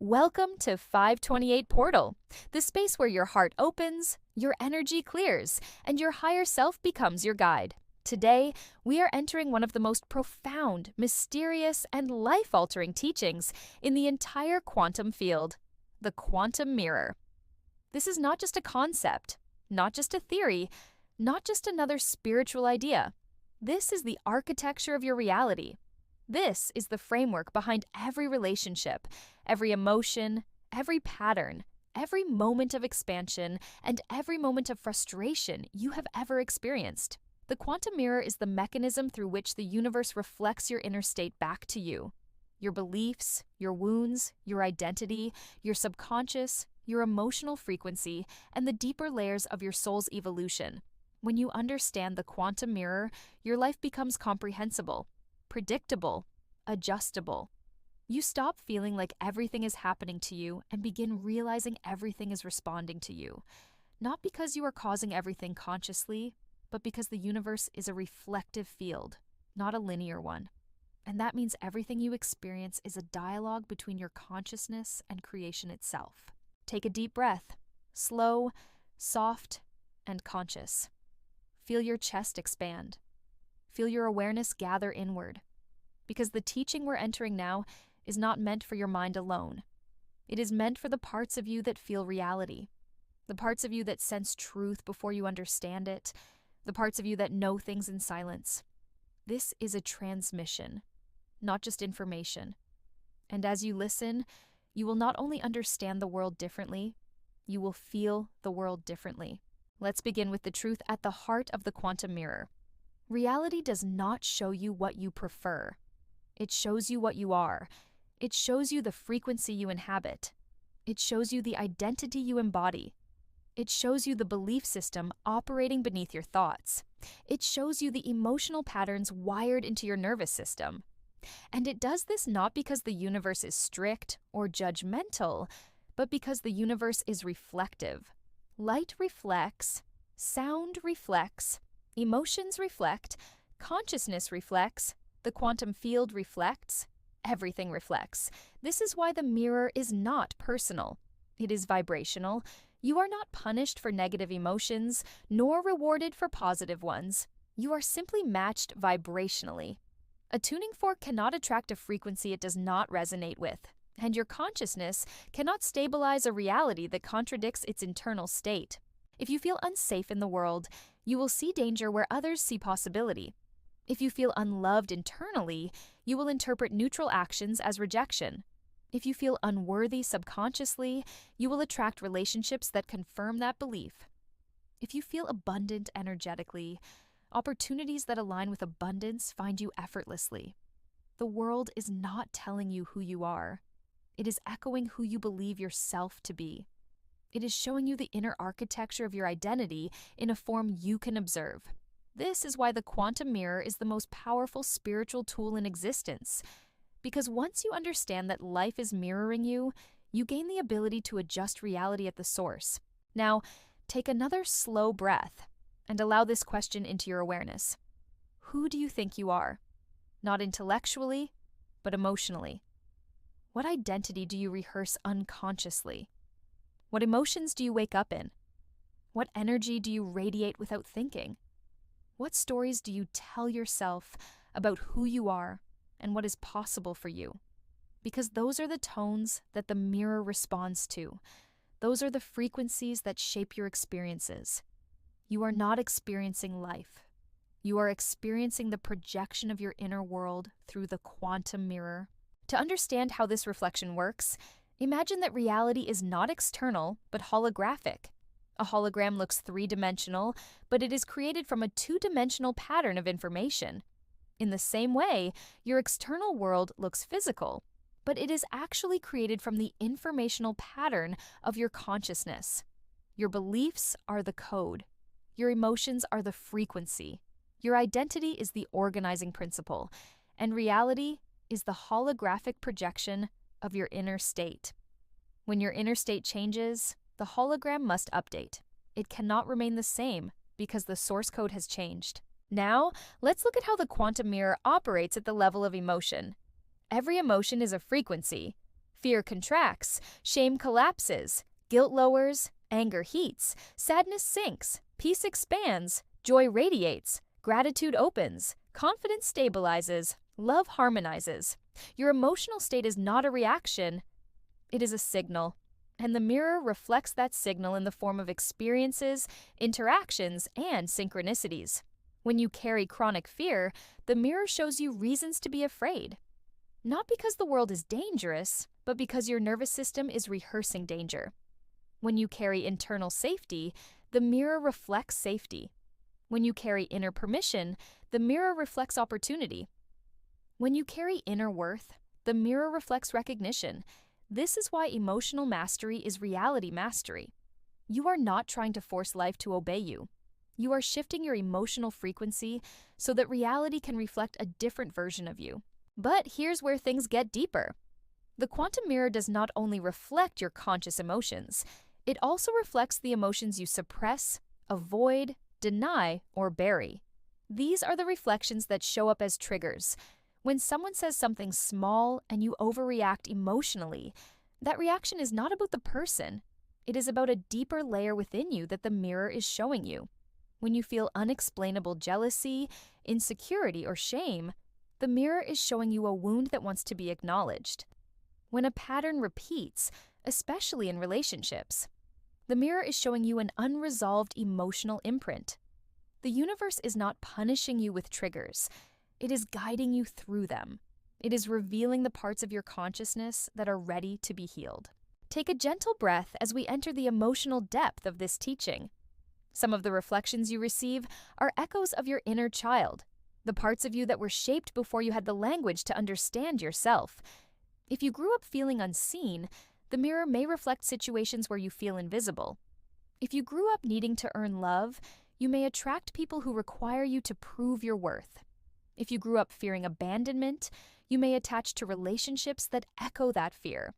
Welcome to 528 Portal, the space where your heart opens, your energy clears, and your higher self becomes your guide. Today, we are entering one of the most profound, mysterious, and life-altering teachings in the entire quantum field, the quantum mirror. This is not just a concept, not just a theory, not just another spiritual idea. This is the architecture of your reality. This is the framework behind every relationship, every emotion, every pattern, every moment of expansion, and every moment of frustration you have ever experienced. The quantum mirror is the mechanism through which the universe reflects your inner state back to you. Your beliefs, your wounds, your identity, your subconscious, your emotional frequency, and the deeper layers of your soul's evolution. When you understand the quantum mirror, your life becomes comprehensible, predictable, adjustable. You stop feeling like everything is happening to you and begin realizing everything is responding to you. Not because you are causing everything consciously, but because the universe is a reflective field, not a linear one. And that means everything you experience is a dialogue between your consciousness and creation itself. Take a deep breath, slow, soft, and conscious. Feel your chest expand. Feel your awareness gather inward. Because the teaching we're entering now is not meant for your mind alone. It is meant for the parts of you that feel reality, the parts of you that sense truth before you understand it, the parts of you that know things in silence. This is a transmission, not just information. And as you listen, you will not only understand the world differently, you will feel the world differently. Let's begin with the truth at the heart of the quantum mirror. Reality does not show you what you prefer. It shows you what you are. It shows you the frequency you inhabit. It shows you the identity you embody. It shows you the belief system operating beneath your thoughts. It shows you the emotional patterns wired into your nervous system. And it does this not because the universe is strict or judgmental, but because the universe is reflective. Light reflects, sound reflects, emotions reflect, consciousness reflects, the quantum field reflects, everything reflects. This is why the mirror is not personal. It is vibrational. You are not punished for negative emotions, nor rewarded for positive ones. You are simply matched vibrationally. A tuning fork cannot attract a frequency it does not resonate with, and your consciousness cannot stabilize a reality that contradicts its internal state. If you feel unsafe in the world, you will see danger where others see possibility. If you feel unloved internally, you will interpret neutral actions as rejection. If you feel unworthy subconsciously, you will attract relationships that confirm that belief. If you feel abundant energetically, opportunities that align with abundance find you effortlessly. The world is not telling you who you are. It is echoing who you believe yourself to be. It is showing you the inner architecture of your identity in a form you can observe. This is why the quantum mirror is the most powerful spiritual tool in existence. Because once you understand that life is mirroring you, you gain the ability to adjust reality at the source. Now, take another slow breath and allow this question into your awareness. Who do you think you are? Not intellectually, but emotionally. What identity do you rehearse unconsciously? What emotions do you wake up in? What energy do you radiate without thinking? What stories do you tell yourself about who you are and what is possible for you? Because those are the tones that the mirror responds to. Those are the frequencies that shape your experiences. You are not experiencing life. You are experiencing the projection of your inner world through the quantum mirror. To understand how this reflection works, imagine that reality is not external, but holographic. A hologram looks three-dimensional, but it is created from a two-dimensional pattern of information. In the same way, your external world looks physical, but it is actually created from the informational pattern of your consciousness. Your beliefs are the code. Your emotions are the frequency. Your identity is the organizing principle, and reality is the holographic projection of your inner state. When your inner state changes, the hologram must update. It cannot remain the same because the source code has changed. Now, let's look at how the quantum mirror operates at the level of emotion. Every emotion is a frequency. Fear contracts, shame collapses, guilt lowers, anger heats, sadness sinks, peace expands, joy radiates, gratitude opens, confidence stabilizes, love harmonizes. Your emotional state is not a reaction, it is a signal. And the mirror reflects that signal in the form of experiences, interactions, and synchronicities. When you carry chronic fear, the mirror shows you reasons to be afraid. Not because the world is dangerous, but because your nervous system is rehearsing danger. When you carry internal safety, the mirror reflects safety. When you carry inner permission, the mirror reflects opportunity. When you carry inner worth, the mirror reflects recognition. This is why emotional mastery is reality mastery. You are not trying to force life to obey you. You are shifting your emotional frequency so that reality can reflect a different version of you. But here's where things get deeper. The quantum mirror does not only reflect your conscious emotions, it also reflects the emotions you suppress, avoid, deny, or bury. These are the reflections that show up as triggers. When someone says something small and you overreact emotionally, that reaction is not about the person. It is about a deeper layer within you that the mirror is showing you. When you feel unexplainable jealousy, insecurity, or shame, the mirror is showing you a wound that wants to be acknowledged. When a pattern repeats, especially in relationships, the mirror is showing you an unresolved emotional imprint. The universe is not punishing you with triggers. It is guiding you through them. It is revealing the parts of your consciousness that are ready to be healed. Take a gentle breath as we enter the emotional depth of this teaching. Some of the reflections you receive are echoes of your inner child, the parts of you that were shaped before you had the language to understand yourself. If you grew up feeling unseen, the mirror may reflect situations where you feel invisible. If you grew up needing to earn love, you may attract people who require you to prove your worth. If you grew up fearing abandonment, you may attach to relationships that echo that fear.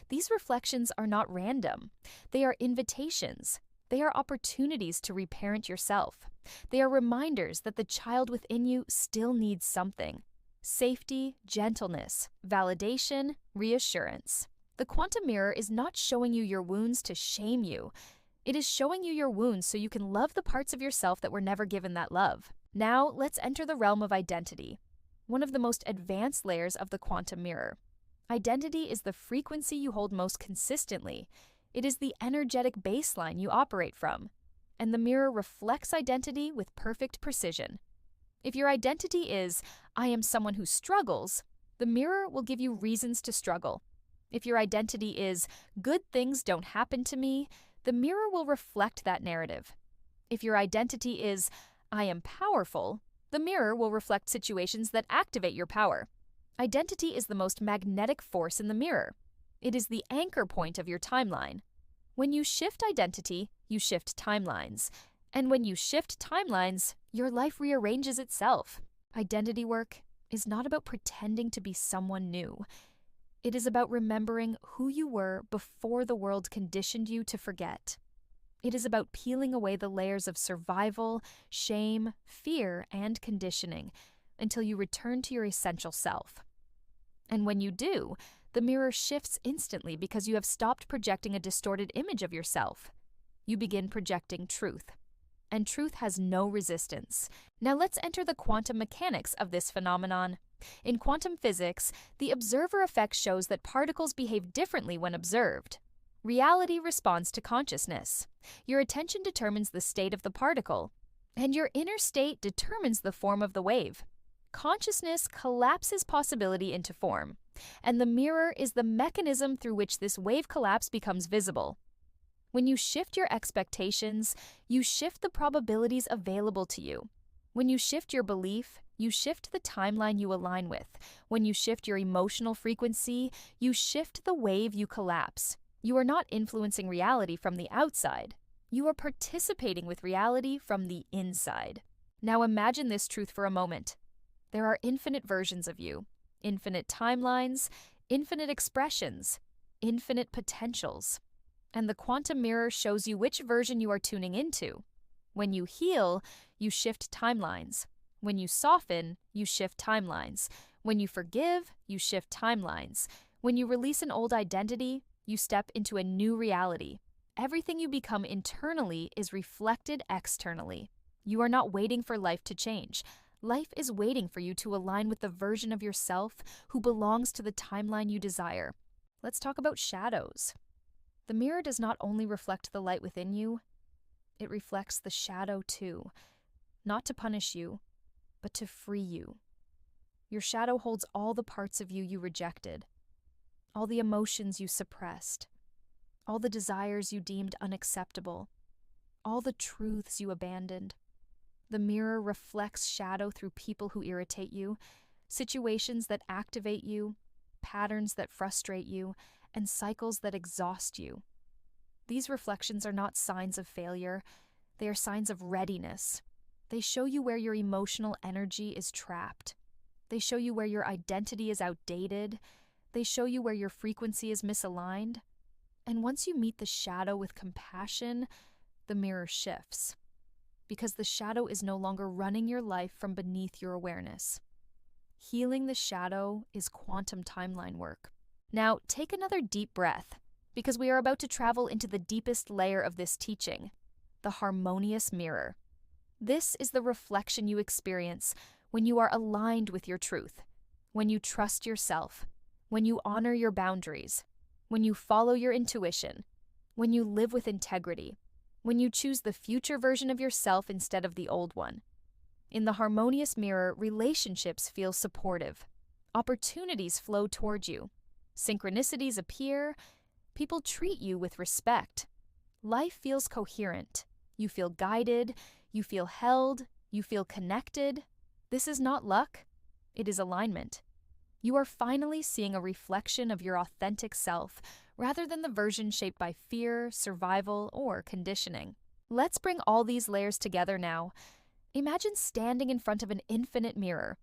These reflections are not random. They are invitations. They are opportunities to reparent yourself. They are reminders that the child within you still needs something: safety, gentleness, validation, reassurance. The quantum mirror is not showing you your wounds to shame you. It is showing you your wounds so you can love the parts of yourself that were never given that love. Now, let's enter the realm of identity, one of the most advanced layers of the quantum mirror. Identity is the frequency you hold most consistently. It is the energetic baseline you operate from. And the mirror reflects identity with perfect precision. If your identity is, "I am someone who struggles," the mirror will give you reasons to struggle. If your identity is, "Good things don't happen to me," the mirror will reflect that narrative. If your identity is, "I am powerful," the mirror will reflect situations that activate your power. Identity is the most magnetic force in the mirror. It is the anchor point of your timeline. When you shift identity, you shift timelines. And when you shift timelines, your life rearranges itself. Identity work is not about pretending to be someone new. It is about remembering who you were before the world conditioned you to forget. It is about peeling away the layers of survival, shame, fear, and conditioning until you return to your essential self. And when you do, the mirror shifts instantly because you have stopped projecting a distorted image of yourself. You begin projecting truth. And truth has no resistance. Now let's enter the quantum mechanics of this phenomenon. In quantum physics, the observer effect shows that particles behave differently when observed. Reality responds to consciousness. Your attention determines the state of the particle, and your inner state determines the form of the wave. Consciousness collapses possibility into form, and the mirror is the mechanism through which this wave collapse becomes visible. When you shift your expectations, you shift the probabilities available to you. When you shift your belief, you shift the timeline you align with. When you shift your emotional frequency, you shift the wave you collapse. You are not influencing reality from the outside. You are participating with reality from the inside. Now imagine this truth for a moment. There are infinite versions of you, infinite timelines, infinite expressions, infinite potentials. And the quantum mirror shows you which version you are tuning into. When you heal, you shift timelines. When you soften, you shift timelines. When you forgive, you shift timelines. When you release an old identity, you step into a new reality. Everything you become internally is reflected externally. You are not waiting for life to change. Life is waiting for you to align with the version of yourself who belongs to the timeline you desire. Let's talk about shadows. The mirror does not only reflect the light within you, it reflects the shadow too. Not to punish you, but to free you. Your shadow holds all the parts of you rejected, all the emotions you suppressed, all the desires you deemed unacceptable, all the truths you abandoned. The mirror reflects shadow through people who irritate you, situations that activate you, patterns that frustrate you, and cycles that exhaust you. These reflections are not signs of failure, they are signs of readiness. They show you where your emotional energy is trapped. They show you where your identity is outdated. They show you where your frequency is misaligned. And once you meet the shadow with compassion, the mirror shifts. Because the shadow is no longer running your life from beneath your awareness. Healing the shadow is quantum timeline work. Now, take another deep breath, because we are about to travel into the deepest layer of this teaching, the harmonious mirror. This is the reflection you experience when you are aligned with your truth, when you trust yourself, when you honor your boundaries, when you follow your intuition, when you live with integrity, when you choose the future version of yourself instead of the old one. In the harmonious mirror, relationships feel supportive. Opportunities flow toward you. Synchronicities appear. People treat you with respect. Life feels coherent. You feel guided. You feel held. You feel connected. This is not luck. It is alignment. You are finally seeing a reflection of your authentic self, rather than the version shaped by fear, survival, or conditioning. Let's bring all these layers together now. Imagine standing in front of an infinite mirror.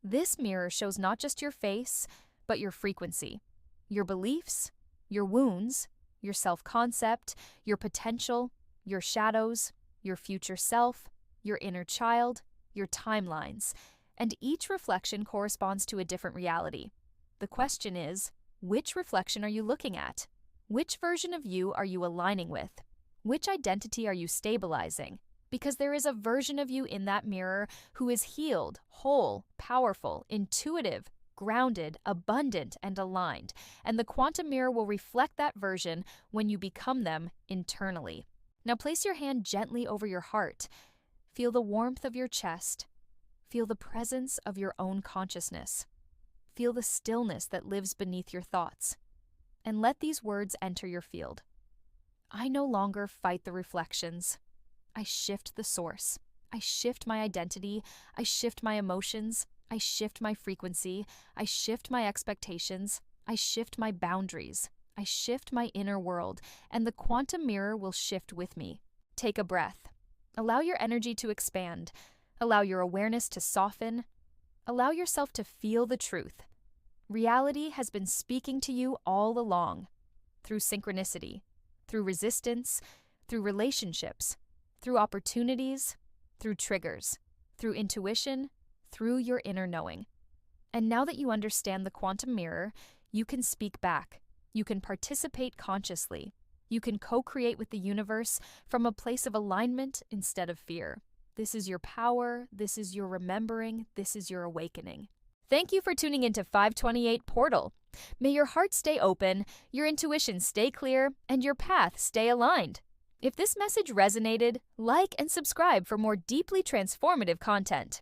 This mirror shows not just your face, but your frequency, your beliefs, your wounds, your self-concept, your potential, your shadows, your future self, your inner child, your timelines, and each reflection corresponds to a different reality. The question is, which reflection are you looking at? Which version of you are you aligning with? Which identity are you stabilizing? Because there is a version of you in that mirror who is healed, whole, powerful, intuitive, grounded, abundant, and aligned, and the quantum mirror will reflect that version when you become them internally. Now place your hand gently over your heart. Feel the warmth of your chest. Feel the presence of your own consciousness. Feel the stillness that lives beneath your thoughts. And let these words enter your field. I no longer fight the reflections. I shift the source. I shift my identity. I shift my emotions. I shift my frequency. I shift my expectations. I shift my boundaries. I shift my inner world, and the quantum mirror will shift with me. Take a breath. Allow your energy to expand. Allow your awareness to soften. Allow yourself to feel the truth. Reality has been speaking to you all along, through synchronicity, through resistance, through relationships, through opportunities, through triggers, through intuition, through your inner knowing. And now that you understand the quantum mirror, you can speak back. You can participate consciously. You can co-create with the universe from a place of alignment instead of fear. This is your power. This is your remembering. This is your awakening. Thank you for tuning into 528 Portal. May your heart stay open, your intuition stay clear, and your path stay aligned. If this message resonated, like and subscribe for more deeply transformative content.